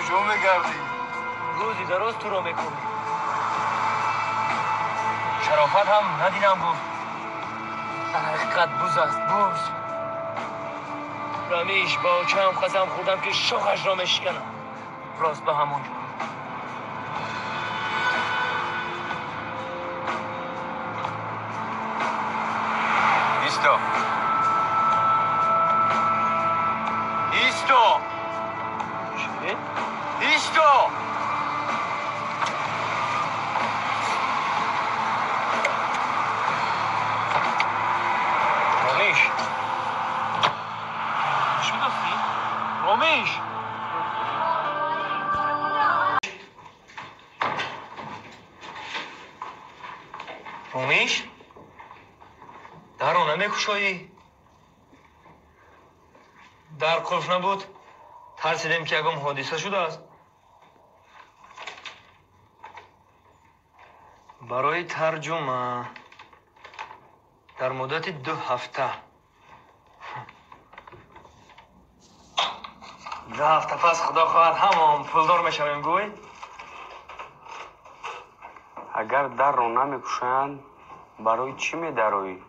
شو میگردی؟ روزی درست تو رو میکنی. شرافت هم ندیدم گفت. حقیقت بوز است بوز. رمیش با چم قسم خوردم که شاخش را مشکنم. راست به همونجا. ایستا ایستا چی؟ ایستا رامیش چی میدستی؟ رامیش رامیش در رو نمیکشایی؟ در قلف نبود ترسیدیم که اگم حادثه شده است. برای ترجمه در مدت 2 هفته 2 هفته پس خدا خواهد همون پولدار میشویم گوی. اگر در رو نمیکشند برای چی میدروی؟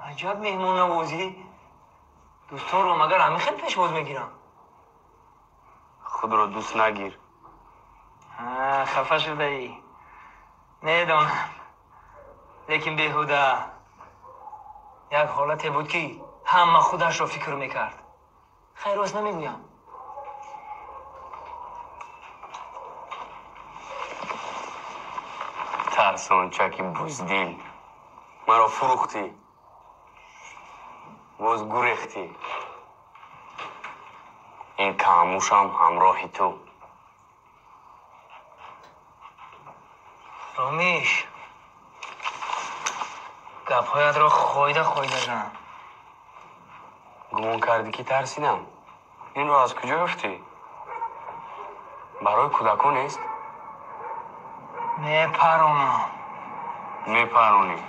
عجب مهمون نوازی. دوستان رو مگر همین خیلی پیش باز میگیرم. خود رو دوست نگیر. خفه شده ای. نیدانم لیکن بیهوده یک حالتی بود که همه خودش را فکر میکرد. خیر راست نمیگویم. ترسان چکی بزدل مرا فروختی باز گریختی. این کاموشم همراه تو. رامیش گپهایت را خویده زن. گمان کردی که ترسیدم. این رو از کجا گفتی؟ برای کودکان نیست؟ میپرونم. میپرونی.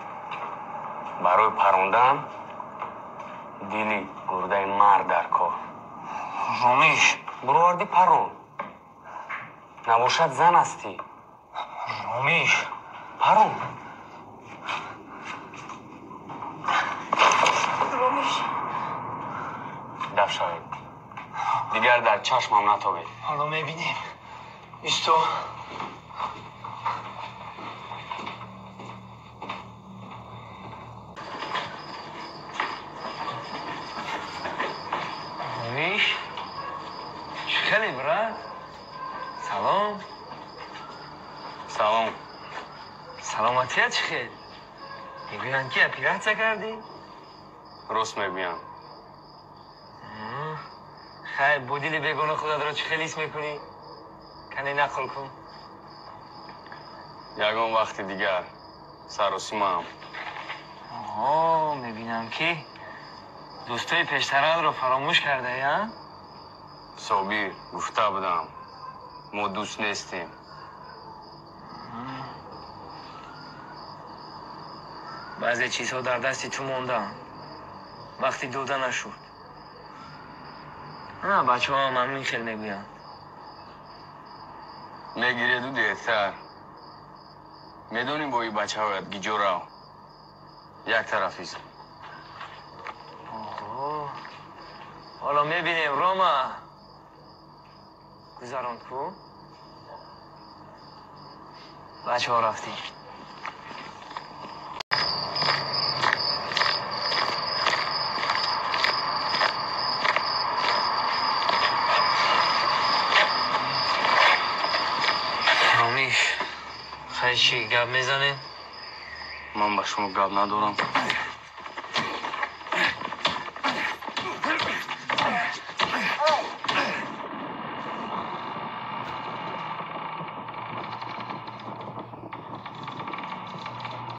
برای پروندن دیلی گرده مرد در کار. رامیش برواردی پرون. نباشد زن هستی. رامیش پرون. رامیش دف شوید. دیگر در چشمم نتابید. حالا میبینیم. ایستو. رامیش چکلی برد؟ سلام. سلام. سلامتیت چه خیلی؟ میگوین که اپیرت کردی؟ راست میگویم. خیر بودیلی بیگونه خودت را چه خیلی اسم میکنی؟ کنی نقل کن. یگان وقت دیگر سر و سیمم. آها میبینم که دوستای پیشترت رو فراموش کرده یا؟ صابیر گفته بودم ما دوست نیستیم. بعضی چیزها در دستی تو موندن وقتی دوده نشد. بچه ها همین خیلی میگوین. میگیره دو دیتر. میدونی با این بچه هایت گیجو رو یک طرفیست. حالا میبینیم روما گذران کو بچه ها رفتی. رامیش خیلی چی گپ میزنه؟ من با شما گپ ندارم.